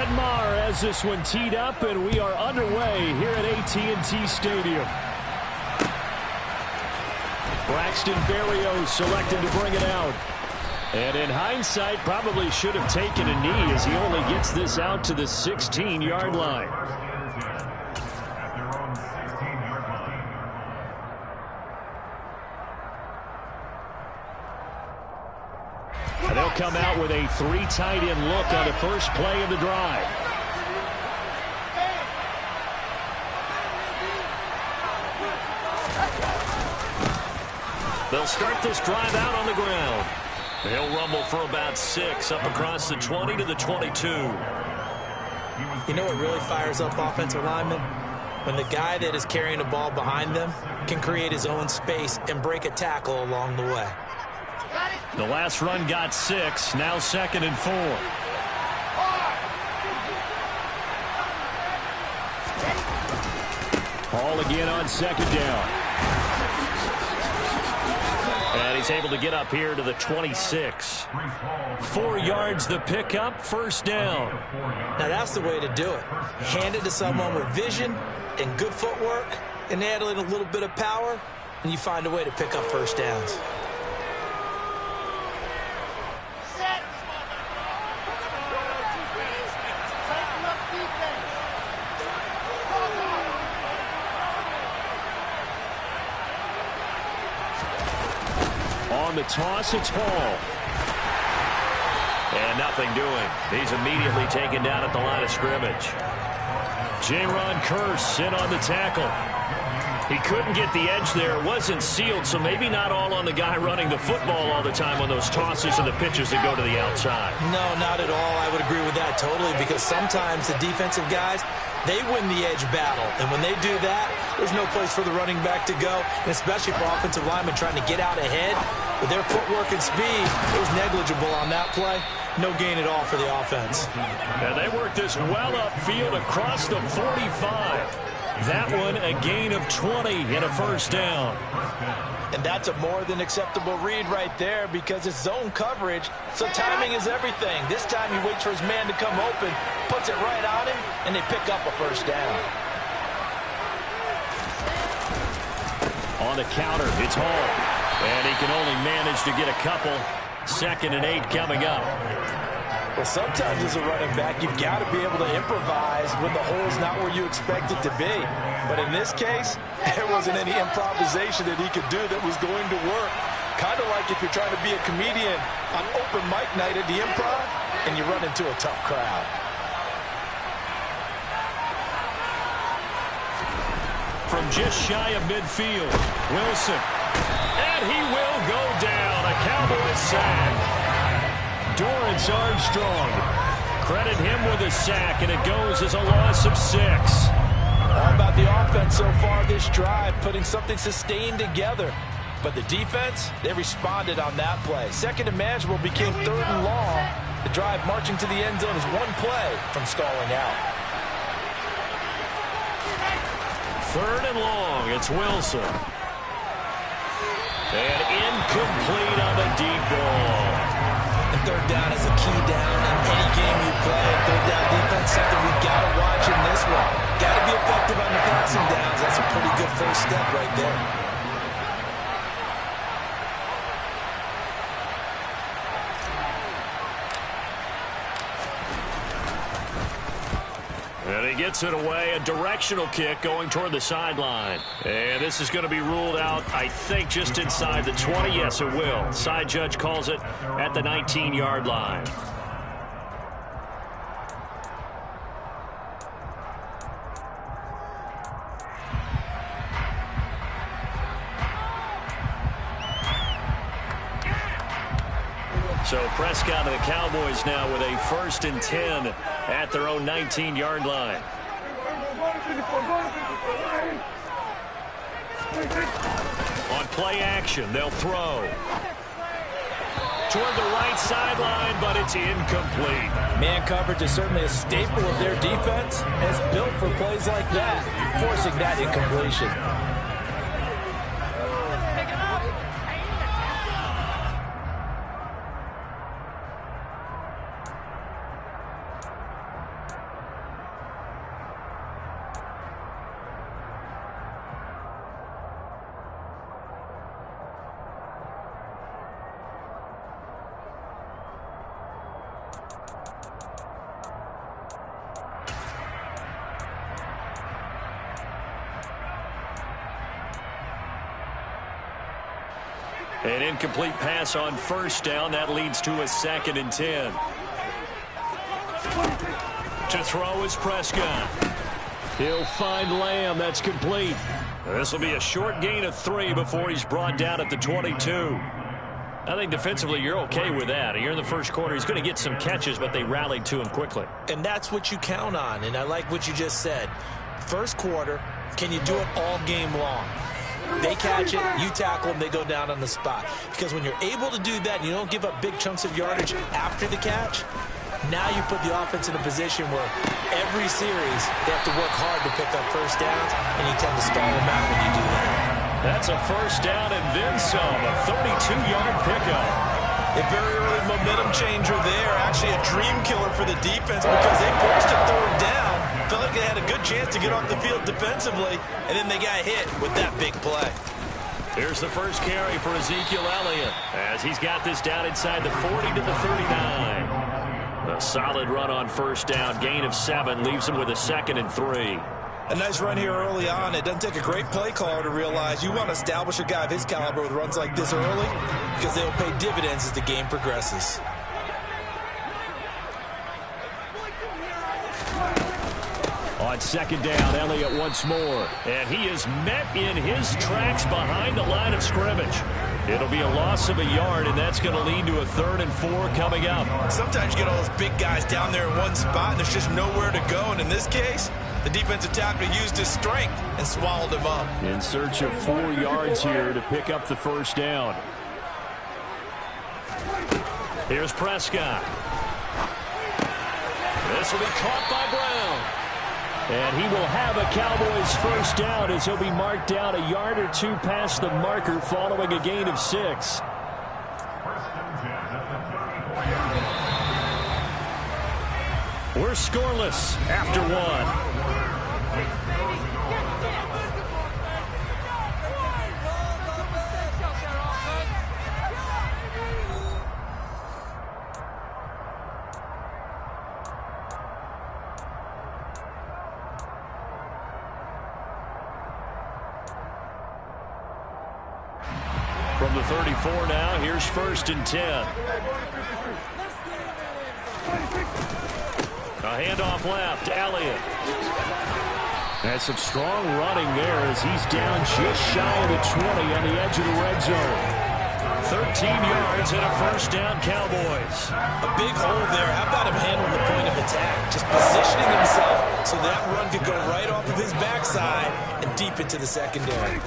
Brett Maher has this one teed up, and we are underway here at AT&T Stadium. Braxton Berrios selected to bring it out. And in hindsight, probably should have taken a knee as he only gets this out to the 16-yard line. And they'll come out with a 3 tight end look on the first play of the drive. They'll start this drive out on the ground. He'll rumble for about 6 up across the 20 to the 22. You know what really fires up offensive linemen? When the guy that is carrying the ball behind them can create his own space and break a tackle along the way. The last run got 6, now 2nd and 4. Hall again on 2nd down. And he's able to get up here to the 26. 4 yards the pickup, 1st down. Now that's the way to do it. Hand it to someone with vision and good footwork and add a little bit of power, and you find a way to pick up 1st downs. On the toss, it's Hall. And nothing doing. He's immediately taken down at the line of scrimmage. Jaron Kearse in on the tackle. He couldn't get the edge there. It wasn't sealed, so maybe not all on the guy running the football all the time on those tosses and the pitches that go to the outside. No, not at all. I would agree with that totally, because sometimes the defensive guys, they win the edge battle. And when they do that, there's no place for the running back to go, and especially for offensive linemen trying to get out ahead. With their footwork and speed, it was negligible on that play. No gain at all for the offense. And they work this well upfield across the 45. That one a gain of 20 and a 1st down. And that's a more than acceptable read right there, because it's zone coverage, so timing is everything. This time he waits for his man to come open, puts it right on him, and they pick up a 1st down. On the counter, it's Hall. And he can only manage to get a couple. 2nd and 8 coming up. Well, sometimes as a running back, you've got to be able to improvise when the hole's not where you expect it to be. But in this case, there wasn't any improvisation that he could do that was going to work. Kind of like if you're trying to be a comedian on open mic night at the Improv and you run into a tough crowd. From just shy of midfield, Wilson. And he will go down. A Cowboys sack. Dorrance Armstrong. Credit him with a sack, and it goes as a loss of 6. All about the offense so far this drive, putting something sustained together. But the defense, they responded on that play. 2nd and manageable became 3rd and long. The drive marching to the end zone is 1 play from stalling out. 3rd and long, it's Wilson. And incomplete on the deep ball. And 3rd down is a key down in any game you play. 3rd down defense, something we got to watch in this one. Got to be effective on the passing downs. That's a pretty good 1st step right there. And he gets it away, a directional kick going toward the sideline. And this is going to be ruled out, I think, just inside the 20. Yes, it will. Side judge calls it at the 19-yard line. So Prescott and the Cowboys now with a 1st and 10 at their own 19-yard line. On play action, they'll throw. Toward the right sideline, but it's incomplete. Man coverage is certainly a staple of their defense, and it's built for plays like that, forcing that incompletion. An incomplete pass on first down. That leads to a 2nd and 10. To throw is Prescott. He'll find Lamb. That's complete. This will be a short gain of 3 before he's brought down at the 22. I think defensively you're okay with that. Here in the first quarter, he's going to get some catches, but they rallied to him quickly. And that's what you count on, and I like what you just said. First quarter, can you do it all game long? They catch it, you tackle them, they go down on the spot. Because when you're able to do that and you don't give up big chunks of yardage after the catch, now you put the offense in a position where every series they have to work hard to pick up first downs, and you tend to stall them out when you do that. That's a first down and then some, a 32-yard pickup. A very early momentum changer there. Actually a dream killer for the defense because they forced a 3rd down. Felt like they had a good chance to get off the field defensively, and then they got hit with that big play. Here's the first carry for Ezekiel Elliott as he's got this down inside the 40 to the 39. A solid run on first down. Gain of 7 leaves him with a 2nd and 3. A nice run here early on. It doesn't take a great play caller to realize you want to establish a guy of his caliber with runs like this early because they'll pay dividends as the game progresses. On 2nd down, Elliott once more. And he is met in his tracks behind the line of scrimmage. It'll be a loss of a yard, and that's going to lead to a 3rd and 4 coming up. Sometimes you get all those big guys down there in one spot, and there's just nowhere to go. And in this case, the defensive tackle used his strength and swallowed him up. In search of 4 yards here to pick up the first down. Here's Prescott. This will be caught by Brown. And he will have a Cowboys first down as he'll be marked down a yard or 2 past the marker following a gain of 6. We're scoreless after 1. From the 34 now, here's 1st and 10. A handoff left, Elliott. That's some strong running there as he's down just shy of the 20 on the edge of the red zone. 13 yards and a first down, Cowboys. A big hole there. How about him handling the point of attack? Just positioning himself so that run could go right off of his backside and deep into the secondary.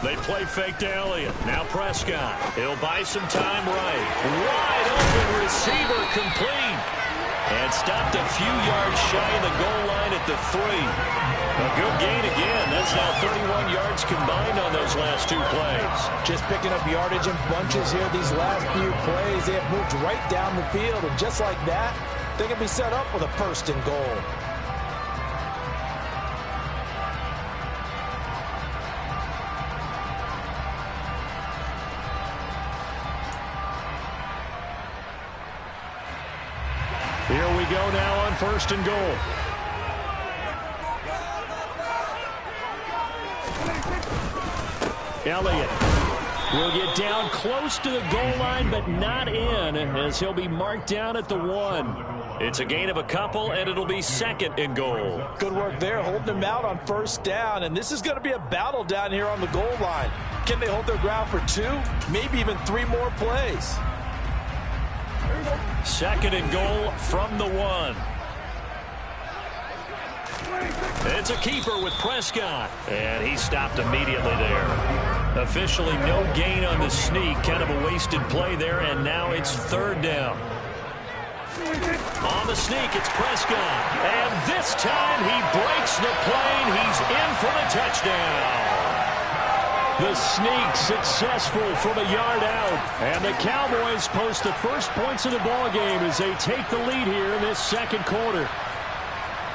They play fake to Elliott. Now Prescott. He'll buy some time right. Wide open receiver complete. And stopped a few yards shy of the goal line at the 3. A good gain again. That's now 31 yards combined on those last 2 plays. Just picking up yardage in bunches here these last few plays. They have moved right down the field. And just like that, they can be set up with a 1st and goal. Here we go now on 1st and goal. Elliott will get down close to the goal line, but not in, as he'll be marked down at the 1. It's a gain of a couple, and it'll be 2nd and goal. Good work there, holding him out on 1st down, and this is going to be a battle down here on the goal line. Can they hold their ground for 2, maybe even 3 more plays? 2nd and goal from the 1. It's a keeper with Prescott. And he stopped immediately there. Officially no gain on the sneak. Kind of a wasted play there. And now it's 3rd down. On the sneak, it's Prescott. And this time he breaks the plane. He's in for the touchdown. The sneak successful from a yard out. And the Cowboys post the first points of the ballgame as they take the lead here in this 2nd quarter.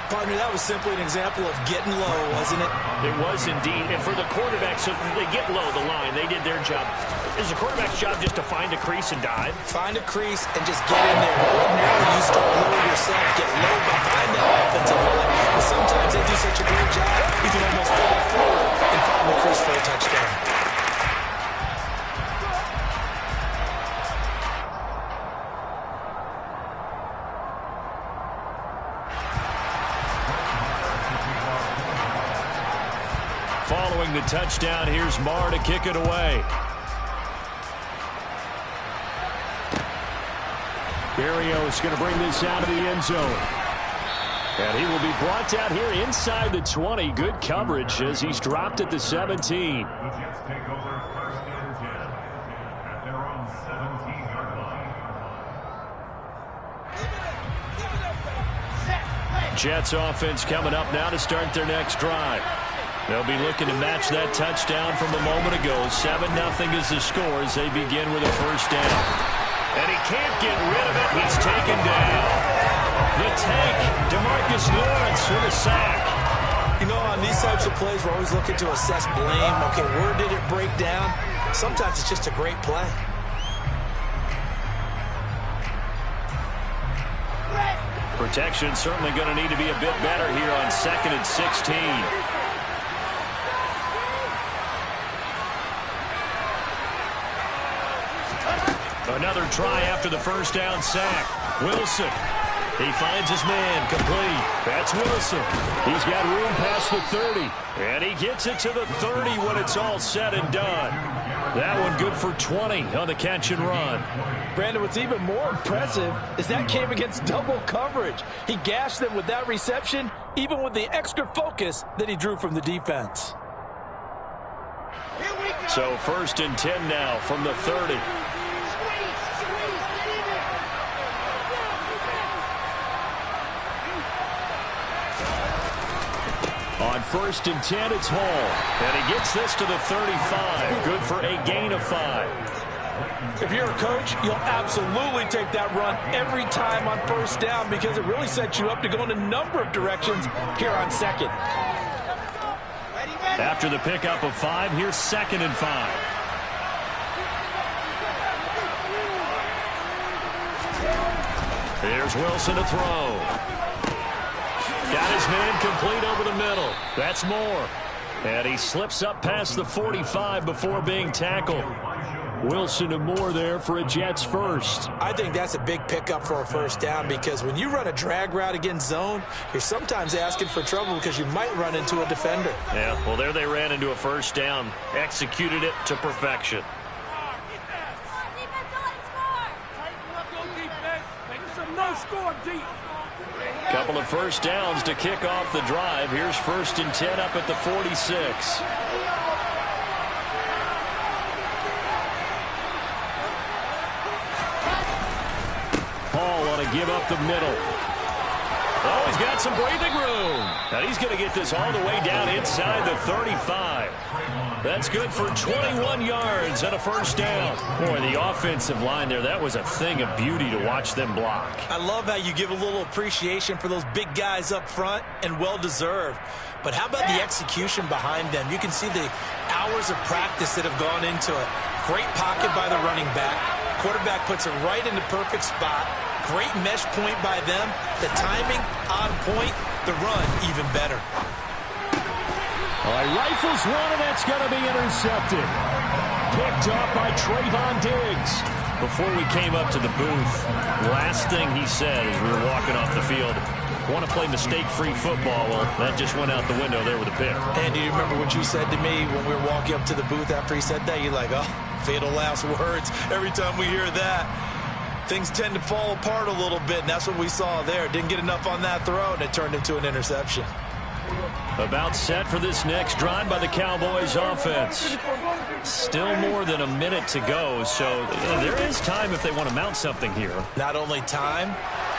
Partner, that was simply an example of getting low, wasn't it? It was indeed. And for the quarterback, so they get low the line. They did their job. Is the quarterback's job just to find a crease and dive? Find a crease and just get in there. Ordinarily, you start low yourself, get low behind that offensive line. But sometimes they do such a great job, you can almost fall forward and find the crease for a touchdown. Following the touchdown, here's Marr to kick it away. Berrios going to bring this out of the end zone. And he will be brought down here inside the 20. Good coverage as he's dropped at the 17. The Jets take over first and 10 at their own 17-yard line. Jets offense coming up now to start their next drive. They'll be looking to match that touchdown from a moment ago. 7-0 is the score as they begin with a first down. And he can't get rid of it. He's taken down. The tank, DeMarcus Lawrence with a sack. You know, on these types of plays, we're always looking to assess blame. Okay, where did it break down? Sometimes it's just a great play. Protection certainly going to need to be a bit better here on 2nd and 16. Another try after the first down sack. Wilson. He finds his man complete. That's Wilson. He's got room past the 30. And he gets it to the 30 when it's all said and done. That one good for 20 on the catch and run. Brandon, what's even more impressive is that came against double coverage. He gashed them with that reception, even with the extra focus that he drew from the defense. So 1st and 10 now from the 30. On 1st and 10, it's Hall. And he gets this to the 35. Good for a gain of 5. If you're a coach, you'll absolutely take that run every time on first down because it really sets you up to go in a number of directions here on 2nd. After the pickup of 5, here's 2nd and 5. Here's Wilson to throw. Got his man complete over the middle. That's Moore. And he slips up past the 45 before being tackled. Wilson and Moore there for a Jets first. I think that's a big pickup for a first down because when you run a drag route against zone, you're sometimes asking for trouble because you might run into a defender. Yeah, well, there they ran into a first down. Executed it to perfection. Couple of first downs to kick off the drive. Here's 1st and 10 up at the 46. Hall want to give up the middle. Oh, he's got some breathing room. Now he's going to get this all the way down inside the 35. That's good for 21 yards and a first down. Boy, the offensive line there, that was a thing of beauty to watch them block. I love how you give a little appreciation for those big guys up front, and well-deserved. But how about the execution behind them? You can see the hours of practice that have gone into it. Great pocket by the running back. Quarterback puts it right in the perfect spot. Great mesh point by them. The timing on point. The run even better. All right, rifles one, and that's going to be intercepted. Picked up by Trayvon Diggs. Before we came up to the booth, last thing he said as we were walking off the field, want to play mistake-free football. Well, that just went out the window there with a pick. And do you remember what you said to me when we were walking up to the booth after he said that? You're like, oh, fatal last words. Every time we hear that, things tend to fall apart a little bit, and that's what we saw there. Didn't get enough on that throw, and it turned into an interception. About set for this next drive by the Cowboys offense. Still more than a minute to go, so there is time if they want to mount something here. Not only time,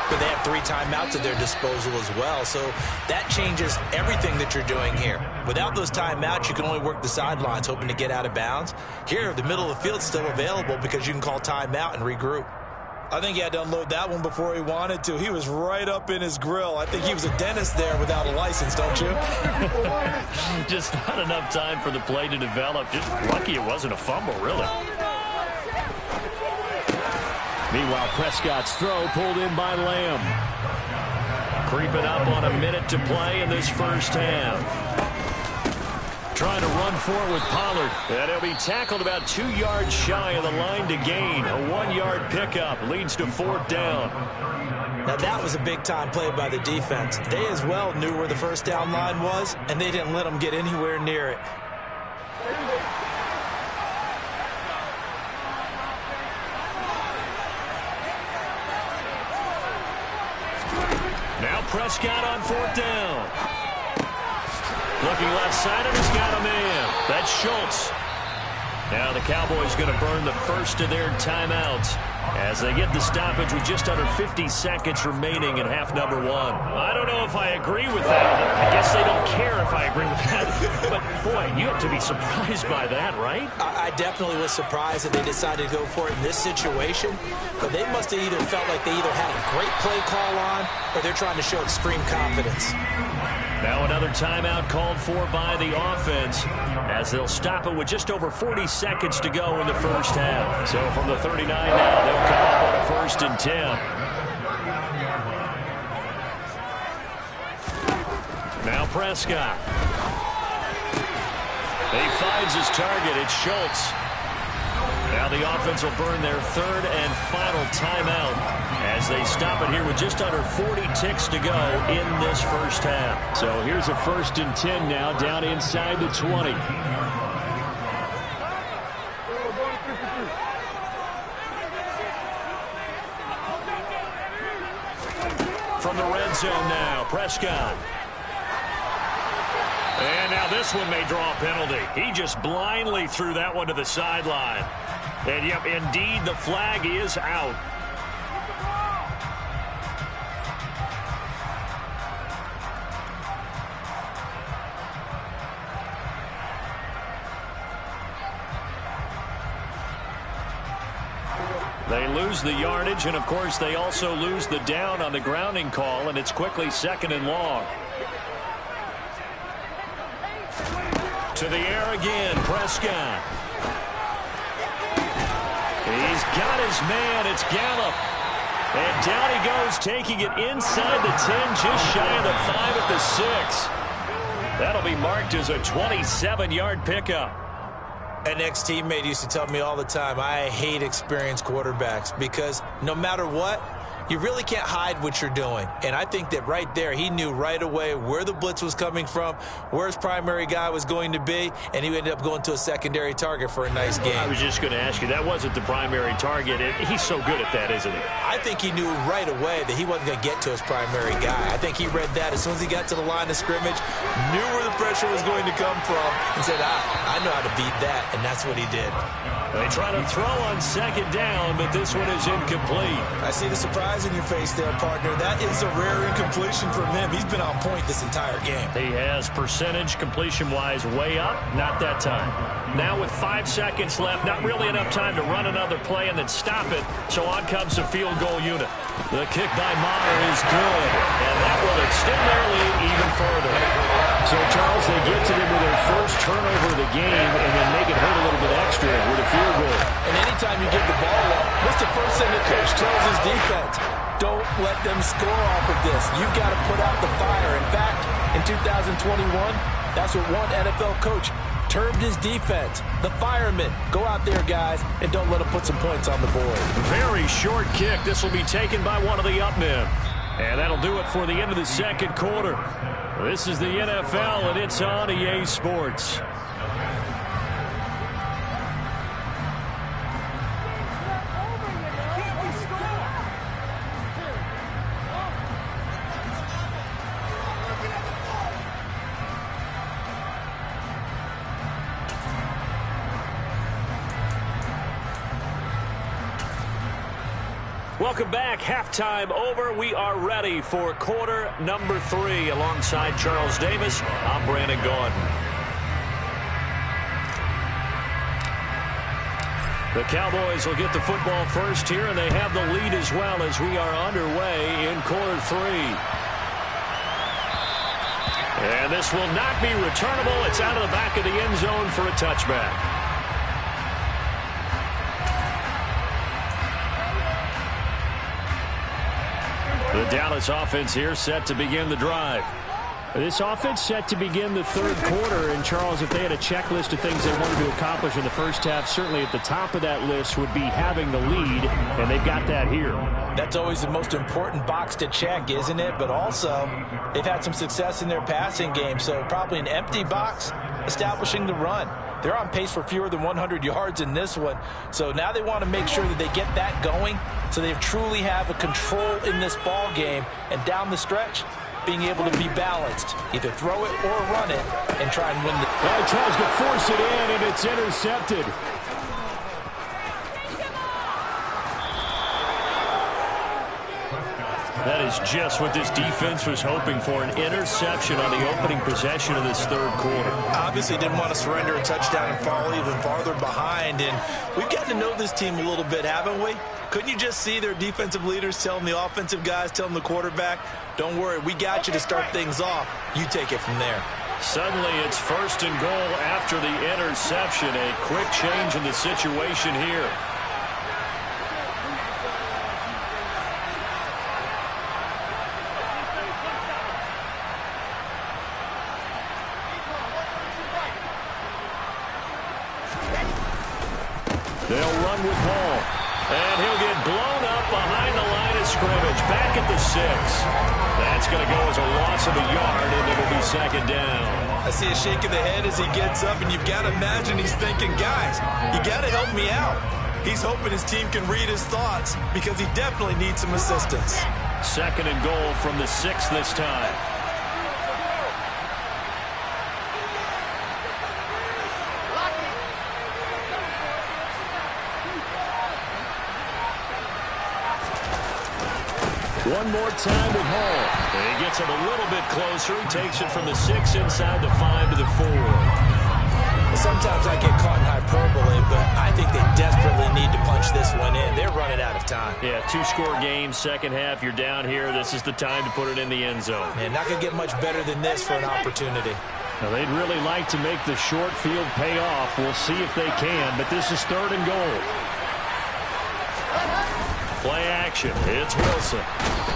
but they have 3 timeouts at their disposal as well, so that changes everything that you're doing here. Without those timeouts, you can only work the sidelines hoping to get out of bounds. Here, the middle of the field's still available because you can call timeout and regroup. I think he had to unload that one before he wanted to. He was right up in his grill. I think he was a dentist there without a license, don't you? Just not enough time for the play to develop. Just lucky it wasn't a fumble, really. Meanwhile, Prescott's throw pulled in by Lamb. Creeping up on a minute to play in this first half. Trying to run forward with Pollard. And he'll be tackled about 2 yards shy of the line to gain. A 1-yard pickup leads to 4th down. Now that was a big-time play by the defense. They as well knew where the first down line was, and they didn't let them get anywhere near it. Now Prescott on 4th down. Looking left side, and he's got a man. That's Schultz. Now the Cowboys going to burn the first of their timeouts as they get the stoppage with just under 50 seconds remaining in half number 1. I don't know if I agree with that. I guess they don't care if I agree with that. But, boy, you have to be surprised by that, right? I definitely was surprised that they decided to go for it in this situation. But they must have either felt like they either had a great play call on or they're trying to show extreme confidence. Now another timeout called for by the offense as they'll stop it with just over 40 seconds to go in the first half. So from the 39 now, they'll come up on a 1st and 10. Now Prescott. He finds his target. It's Schultz. Now the offense will burn their 3rd and final timeout as they stop it here with just under 40 ticks to go in this first half. So here's a 1st and 10 now down inside the 20. From the red zone now, Prescott. And now this one may draw a penalty. He just blindly threw that one to the sideline. And, yep, indeed, the flag is out. They lose the yardage, and, of course, they also lose the down on the grounding call, and it's quickly 2nd and long. To the air again, Prescott. He's got his man. It's Gallup. And down he goes, taking it inside the 10, just shy of the 5 at the 6. That'll be marked as a 27-yard pickup. An ex-teammate used to tell me all the time, I hate experienced quarterbacks because no matter what, you really can't hide what you're doing. And I think that right there, he knew right away where the blitz was coming from, where his primary guy was going to be, and he ended up going to a secondary target for a nice game. I was just going to ask you, that wasn't the primary target. He's so good at that, isn't he? I think he knew right away that he wasn't going to get to his primary guy. I think he read that as soon as he got to the line of scrimmage, knew where the pressure was going to come from, and said, I know how to beat that, and that's what he did. They try to throw on 2nd down, but this one is incomplete. I see the surprise in your face there, partner. That is a rare incompletion from him. He's been on point this entire game. He has percentage completion-wise way up. Not that time. Now with 5 seconds left, not really enough time to run another play and then stop it. So on comes the field goal unit. The kick by Maher is good, and that will extend their lead even further. So, Charles, they get to them with their first turnover of the game and then make it hurt a little bit extra with a field goal. And anytime you give the ball up, what's the first thing the coach tells his defense? Don't let them score off of this. You've got to put out the fire. In fact, in 2021, that's what one NFL coach termed his defense. The firemen. Go out there, guys, and don't let them put some points on the board. Very short kick. This will be taken by one of the up men. And that'll do it for the end of the second quarter. This is the NFL, and it's on EA Sports. Welcome back. Halftime over. We are ready for quarter number 3. Alongside Charles Davis, I'm Brandon Gaudin. The Cowboys will get the football first here, and they have the lead as well as we are underway in quarter 3. And this will not be returnable. It's out of the back of the end zone for a touchback. The Dallas offense here set to begin the drive. This offense set to begin the third quarter. And, Charles, if they had a checklist of things they wanted to accomplish in the first half, certainly at the top of that list would be having the lead, and they've got that here. That's always the most important box to check, isn't it? But also, they've had some success in their passing game, so probably an empty box establishing the run. They're on pace for fewer than 100 yards in this one, so now they want to make sure that they get that going so they truly have a control in this ball game, and down the stretch, being able to be balanced, either throw it or run it, and try and win the... Well, he tries to force it in, and it's intercepted. That is just what this defense was hoping for, an interception on the opening possession of this third quarter. Obviously didn't want to surrender a touchdown and fall even farther behind, and we've gotten to know this team a little bit, haven't we? Couldn't you just see their defensive leaders telling the offensive guys, telling the quarterback, don't worry, we got you to start things off. You take it from there. Suddenly it's first and goal after the interception. A quick change in the situation here. They'll run with Hall. And he'll get blown up behind the line of scrimmage. Back at the 6. That's going to go as a loss of a yard, and it'll be second down. I see a shake of the head as he gets up, and you've got to imagine he's thinking, guys, you got to help me out. He's hoping his team can read his thoughts because he definitely needs some assistance. Second and goal from the 6 this time. One more time with Hall. And he gets him a little bit closer. He takes it from the 6 inside the 5 to the 4. Sometimes I get caught in hyperbole, but I think they desperately need to punch this one in. They're running out of time. Yeah, 2-score game, second half. You're down here. This is the time to put it in the end zone. Man, not going to get much better than this for an opportunity. Now, they'd really like to make the short field pay off. We'll see if they can, but this is third and goal. Play action. It's Wilson.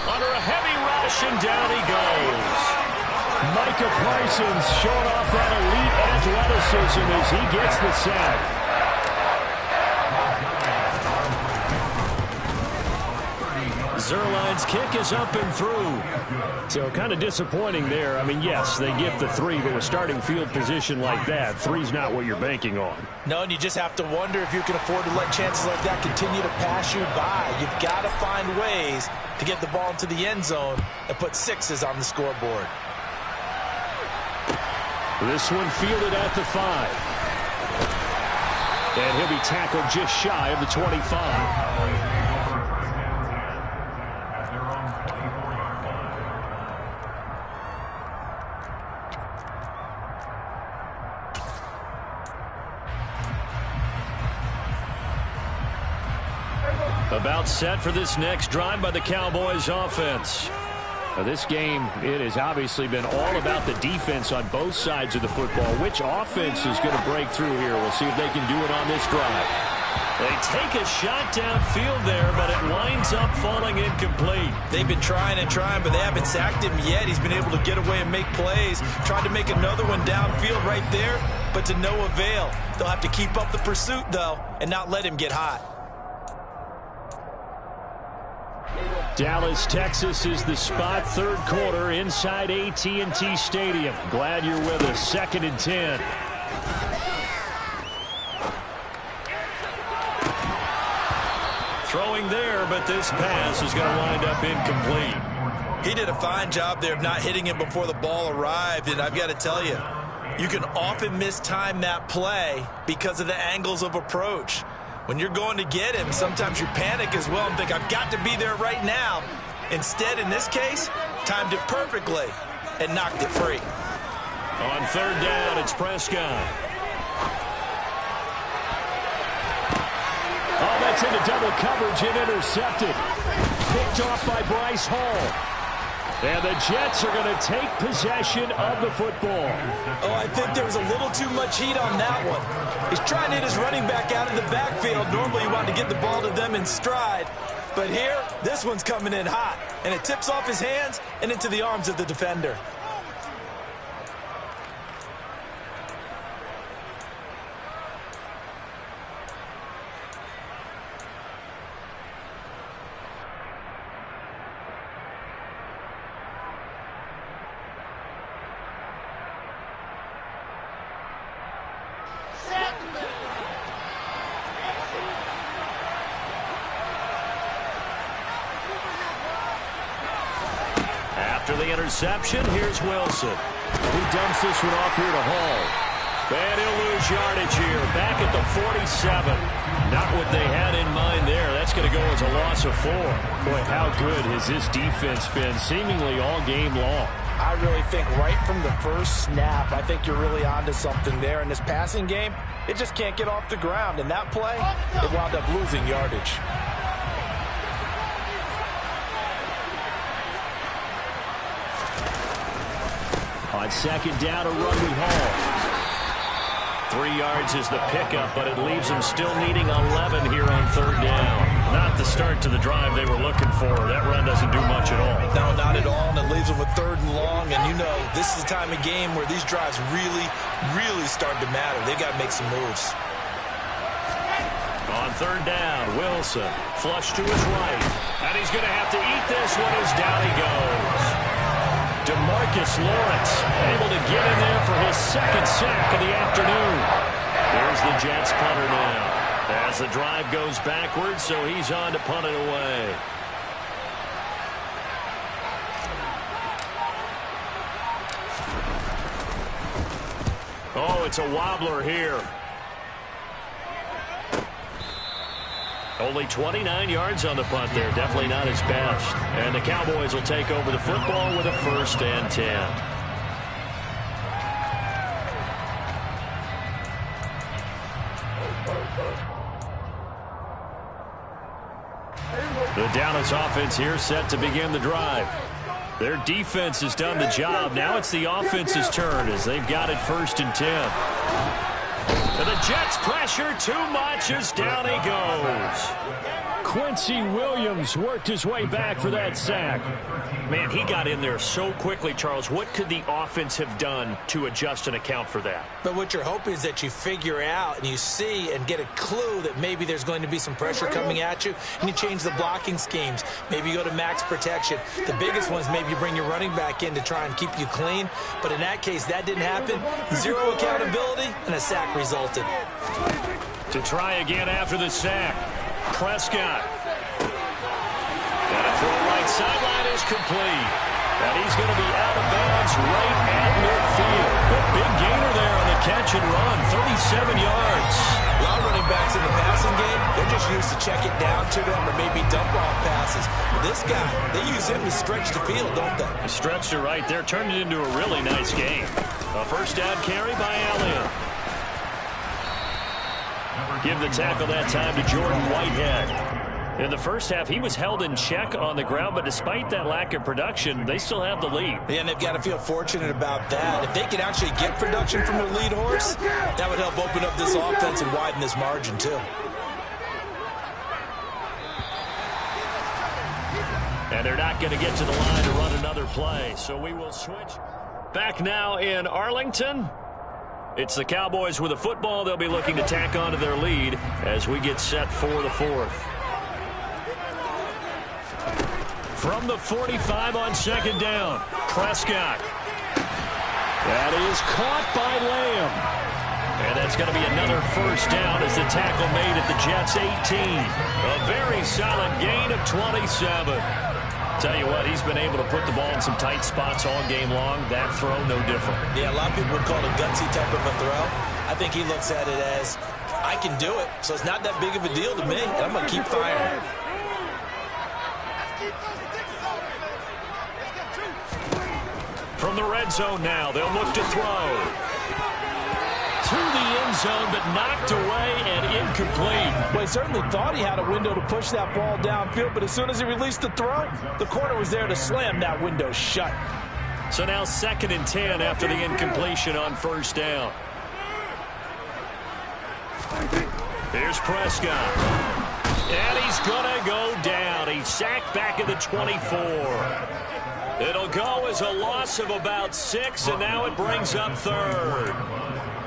Under a heavy rush, and down he goes. Micah Parsons showing off that elite athleticism as he gets the sack. Zerline's kick is up and through. So kind of disappointing there. I mean, yes, they get the 3, but with starting field position like that, 3's not what you're banking on. No, and you just have to wonder if you can afford to let chances like that continue to pass you by. You've got to find ways to get the ball into the end zone and put 6s on the scoreboard. This one fielded at the 5. And he'll be tackled just shy of the 25. About set for this next drive by the Cowboys offense. Now, this game, it has obviously been all about the defense on both sides of the football. Which offense is going to break through here? We'll see if they can do it on this drive. They take a shot downfield there, but it winds up falling incomplete. They've been trying and trying, but they haven't sacked him yet. He's been able to get away and make plays. Tried to make another one downfield right there, but to no avail. They'll have to keep up the pursuit, though, and not let him get hot. Dallas, Texas is the spot, third quarter inside AT&T Stadium. Glad you're with us. 2nd and 10. Throwing there, but this pass is going to wind up incomplete. He did a fine job there of not hitting him before the ball arrived, and I've got to tell you, you can often mistime that play because of the angles of approach. When you're going to get him, sometimes you panic as well and think, I've got to be there right now. Instead, in this case, timed it perfectly and knocked it free. On third down, it's Prescott. gets into double coverage and intercepted. Picked off by Bryce Hall. And the Jets are going to take possession of the football. Oh, I think there was a little too much heat on that one. He's trying to hit his running back out of the backfield. Normally you want to get the ball to them in stride. But here, this one's coming in hot. And it tips off his hands and into the arms of the defender. After the interception, here's Wilson. He dumps this one off here to Hall. And he'll lose yardage here. Back at the 47. Not what they had in mind there. That's going to go as a loss of 4. Boy, how good has this defense been seemingly all game long? I really think right from the first snap, I think you're really onto something there. In this passing game, it just can't get off the ground. And that play, it wound up losing yardage. On second down, a run with Hall. 3 yards is the pickup, but it leaves them still needing 11 here on third down. Not the start to the drive they were looking for. That run doesn't do much at all. No, not at all, and it leaves them with 3rd and long. And you know, this is the time of game where these drives really start to matter. They've got to make some moves. On third down, Wilson flush to his right. And he's going to have to eat this one as down he goes. DeMarcus Lawrence able to get in there for his 2nd sack of the afternoon. Here's the Jets punter now. As the drive goes backwards, so he's on to punt it away. Oh, it's a wobbler here. Only 29 yards on the punt there. Definitely not his best. And the Cowboys will take over the football with a 1st and 10. The Dallas offense here set to begin the drive. Their defense has done the job. Now it's the offense's turn as they've got it 1st and 10. And the Jets pressure too much as down he goes. Quincy Williams worked his way back for that sack. Man, he got in there so quickly, Charles. What could the offense have done to adjust and account for that? But what you're hoping is that you figure out and you see and get a clue that maybe there's going to be some pressure coming at you, and you change the blocking schemes. Maybe you go to max protection. The biggest one is maybe you bring your running back in to try and keep you clean. But in that case, that didn't happen. 0 accountability, and a sack resulted. To try again after the sack. Prescott. And a throw right sideline is complete. And he's going to be out of bounds right at midfield. A big gainer there on the catch and run. 37 yards. A lot of running backs in the passing game, they're just used to check it down to them or maybe dump off passes. This guy, they use him to stretch the field, don't they? He stretched it right there. Turned it into a really nice game. A 1st down carry by Elliott. Give the tackle that time to Jordan Whitehead. In the first half, he was held in check on the ground, but despite that lack of production, they still have the lead. Yeah, and they've got to feel fortunate about that. If they can actually get production from their lead horse, that would help open up this offense and widen this margin, too. And they're not going to get to the line to run another play, so we will switch. Back now in Arlington. It's the Cowboys with a football. They'll be looking to tack onto their lead as we get set for the 4th. From the 45 on 2nd down, Prescott. That is caught by Lamb. And that's going to be another 1st down as the tackle made at the Jets' 18. A very solid gain of 27. Tell you what, he's been able to put the ball in some tight spots all game long. That throw, no different. Yeah, a lot of people would call it a gutsy type of a throw. I think he looks at it as, I can do it, so it's not that big of a deal to me, and I'm going to keep firing. From the red zone now, they'll look to throw. To to the end zone, but knocked away and incomplete. Well, he certainly thought he had a window to push that ball downfield, but as soon as he released the throw, the corner was there to slam that window shut. So now 2nd and 10 after the incompletion on 1st down. Here's Prescott. And he's going to go down. He's sacked back at the 24. It'll go as a loss of about 6, and now it brings up 3rd.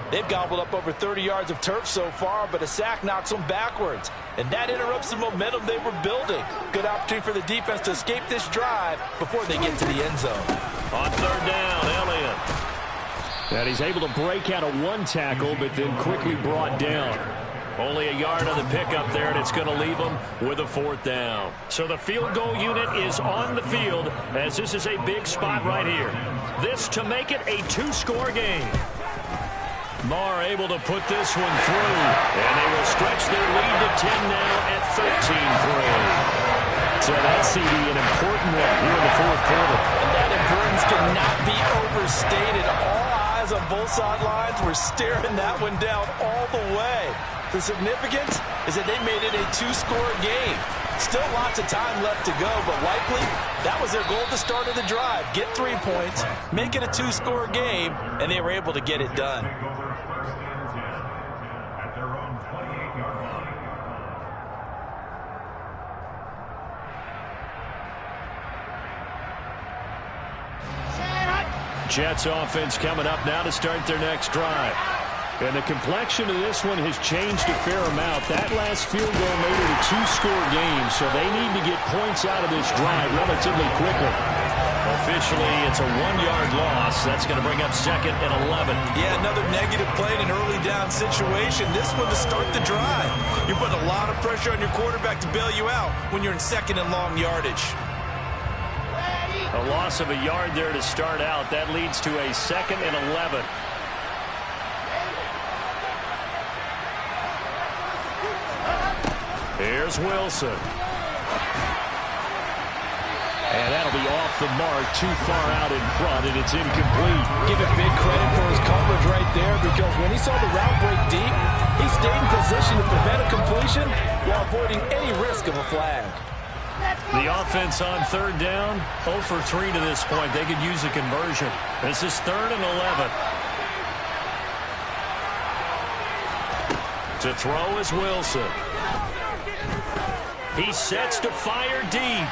They've gobbled up over 30 yards of turf so far, but a sack knocks them backwards. And that interrupts the momentum they were building. Good opportunity for the defense to escape this drive before they get to the end zone. On 3rd down, Elliott. And he's able to break out of 1 tackle, but then quickly brought down. Only a yard on the pickup there, and it's going to leave them with a 4th down. So the field goal unit is on the field, as this is a big spot right here. This to make it a 2-score game. Marr able to put this one through, and they will stretch their lead to 10 now at 13-3. So that CD, an important one here in the 4th quarter. And that importance cannot be overstated. All eyes on both sidelines were staring that one down all the way. The significance is that they made it a 2-score game. Still lots of time left to go, but likely that was their goal at the start of the drive. Get 3 points, make it a 2-score game, and they were able to get it done. At their own 28-yard line. Jets offense coming up now to start their next drive. And the complexion of this one has changed a fair amount. That last field goal made it a 2-score game, so they need to get points out of this drive relatively quickly. Officially, it's a 1-yard loss. That's going to bring up 2nd and 11. Yeah, another negative play in an early down situation. This one to start the drive. You're putting a lot of pressure on your quarterback to bail you out when you're in 2nd and long yardage. A loss of a yard there to start out. That leads to a 2nd and 11. Here's Wilson. And that'll be off the mark, too far out in front, and it's incomplete. Give it big credit for his coverage right there, because when he saw the route break deep, he stayed in position to prevent a completion while avoiding any risk of a flag. The offense on 3rd down, 0 for 3 to this point. They could use a conversion. This is 3rd and 11. To throw is Wilson. He sets to fire deep.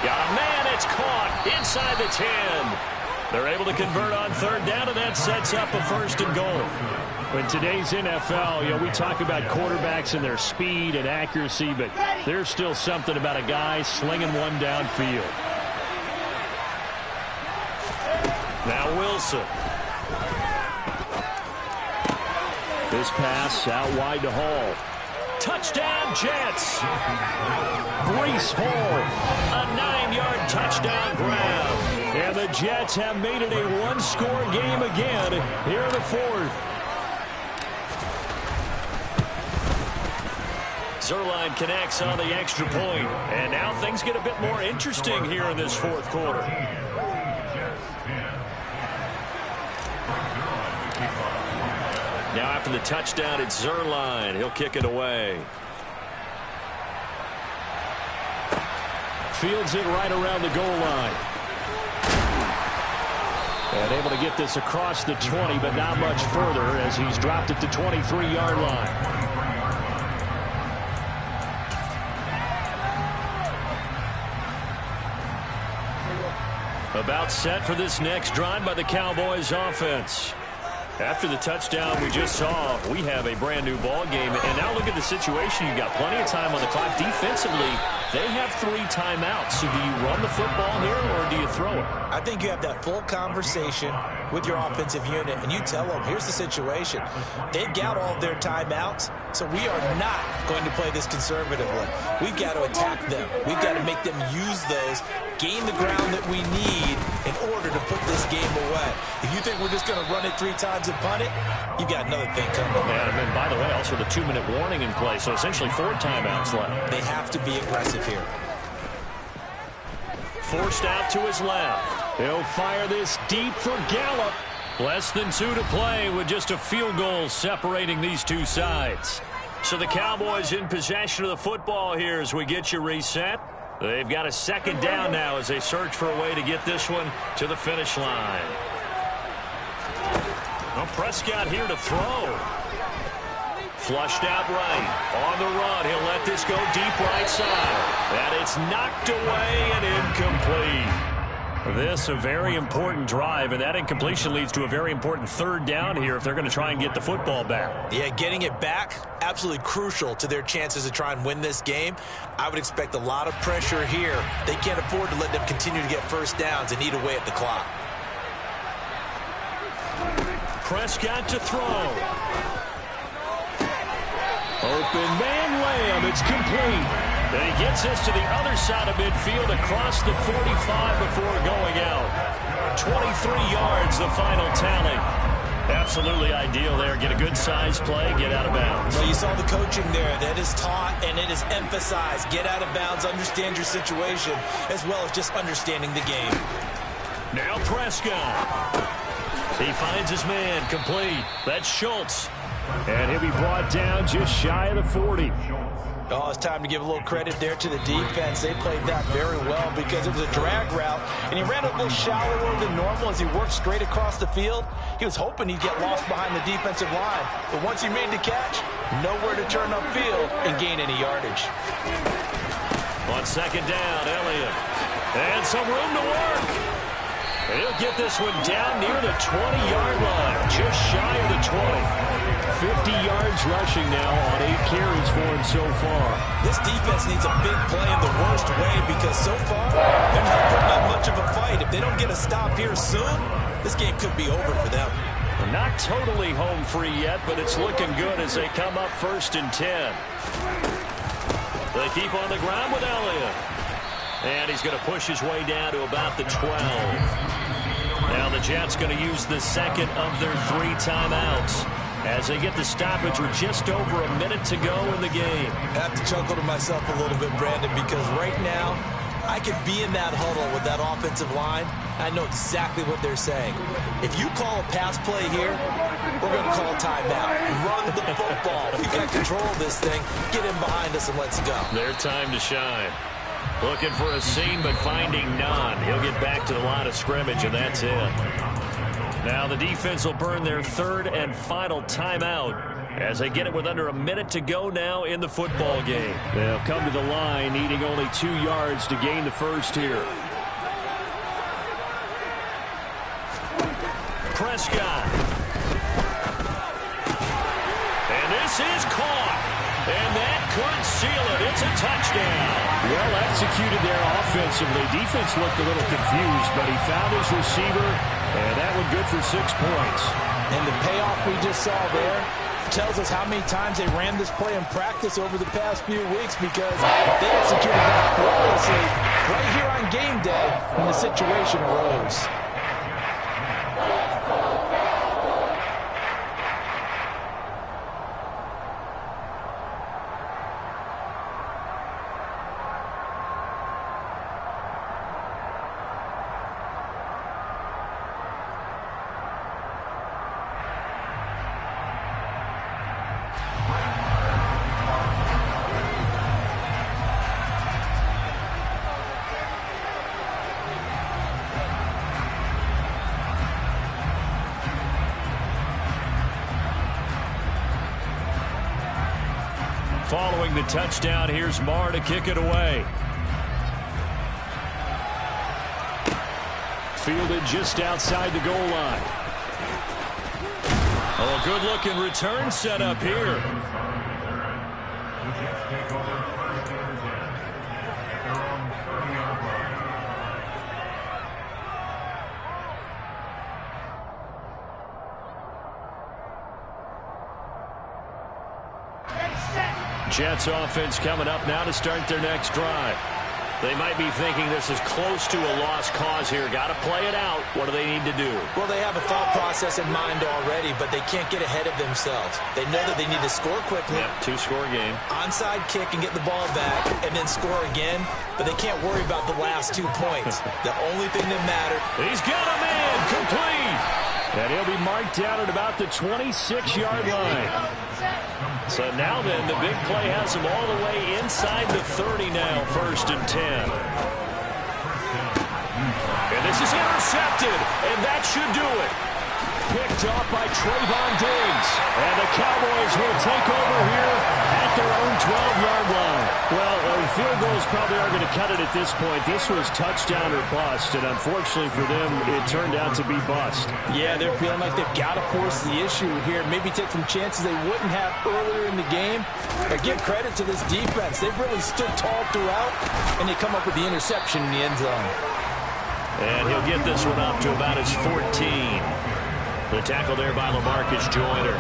Got a man, it's caught inside the 10. They're able to convert on 3rd down, and that sets up a 1st and goal. In today's NFL, we talk about quarterbacks and their speed and accuracy, but there's still something about a guy slinging one downfield. Now Wilson. This pass out wide to Hall. Touchdown, Jets. Breece Hall, a 9-yard touchdown grab. And the Jets have made it a 1-score game again here in the 4th. Zerline connects on the extra point. And now things get a bit more interesting here in this 4th quarter. Now after the touchdown, it's Zerline. He'll kick it away. Fields it right around the goal line. And able to get this across the 20, but not much further as he's dropped at the 23-yard line. About set for this next drive by the Cowboys offense. After the touchdown we just saw, we have a brand new ball game. And now look at the situation. You've got plenty of time on the clock. Defensively, they have 3 timeouts. So do you run the football here or do you throw it? I think you have that full conversation with your offensive unit, and you tell them, here's the situation. They've got all of their timeouts, so we are not going to play this conservatively. We've got to attack them. We've got to make them use those, gain the ground that we need in order to put this game away. If you think we're just going to run it 3 times and punt it, you've got another thing coming. And then, by the way, also the 2-minute warning in play, so essentially 4 timeouts left. They have to be aggressive here. Forced out to his left. He'll fire this deep for Gallup. Less than 2 to play with just a field goal separating these two sides. So the Cowboys in possession of the football here as we get you reset. They've got a second down now as they search for a way to get this one to the finish line. Well, Prescott here to throw. Flushed out right. On the run. He'll let this go deep right side. And it's knocked away and incomplete. This a very important drive, and that incompletion leads to a very important third down here if they're going to try and get the football back. Yeah, getting it back, absolutely crucial to their chances to try and win this game. I would expect a lot of pressure here. They can't afford to let them continue to get first downs and eat away at the clock. Prescott to throw. Open man Lamb, it's complete. And he gets this to the other side of midfield across the 45 before going out. 23 yards, the final tally. Absolutely ideal there. Get a good size play, get out of bounds. Well, you saw the coaching there. That is taught and it is emphasized. Get out of bounds, understand your situation, as well as just understanding the game. Now Prescott. He finds his man, complete. That's Schultz. And he'll be brought down just shy of the 40. Oh, it's time to give a little credit there to the defense. They played that very well because it was a drag route, and he ran a little shallower than normal as he worked straight across the field. He was hoping he'd get lost behind the defensive line, but once he made the catch, nowhere to turn upfield and gain any yardage. On second down, Elliott. And some room to work. He'll get this one down near the 20-yard line, just shy of the 20. 50 yards rushing now on 8 carries for him so far. This defense needs a big play in the worst way because so far they're not putting up much of a fight. If they don't get a stop here soon, this game could be over for them. They're not totally home free yet, but it's looking good as they come up 1st and 10. They keep on the ground with Elliott. And he's going to push his way down to about the 12. Now the Jets going to use the second of their 3 timeouts as they get the stoppage with just over a minute to go in the game. I have to chuckle to myself a little bit, Brandon, because right now I could be in that huddle with that offensive line. I know exactly what they're saying. If you call a pass play here, we're going to call timeout. Run the football. We've got control of this thing. Get in behind us and let's go. Their time to shine. Looking for a seam, but finding none. He'll get back to the line of scrimmage, and that's it. Now the defense will burn their 3rd and final timeout as they get it with under a minute to go now in the football game. They'll come to the line needing only 2 yards to gain the first here. Prescott. And this is caught. And that could seal it. It's a touchdown. Well executed there offensively. Defense looked a little confused, but he found his receiver, and that one good for 6 points. And the payoff we just saw there tells us how many times they ran this play in practice over the past few weeks because they executed that flawlessly right here on game day when the situation arose. Following the touchdown, here's Marr to kick it away. Fielded just outside the goal line. Oh, good-looking return set up here. Jets offense coming up now to start their next drive. They might be thinking this is close to a lost cause here. Got to play it out. What do they need to do? Well, they have a thought process in mind already, but they can't get ahead of themselves. They know that they need to score quickly. Yep, 2-score game. Onside kick and get the ball back and then score again, but they can't worry about the last 2 points. The only thing that matters. He's got a man complete. And he'll be marked down at about the 26-yard line. So now then, the big play has him all the way inside the 30 now, 1st and 10. And this is intercepted, and that should do it. Picked off by Trayvon Diggs. And the Cowboys will take over here at their own 12-yard line. Well, field goals probably aren't going to cut it at this point. This was touchdown or bust, and unfortunately for them, it turned out to be bust. Yeah, they're feeling like they've got to force the issue here. Maybe take some chances they wouldn't have earlier in the game. But give credit to this defense. They've really stood tall throughout, and they come up with the interception in the end zone. And he'll get this one up to about his 14. The tackle there by LaMarcus Joyner.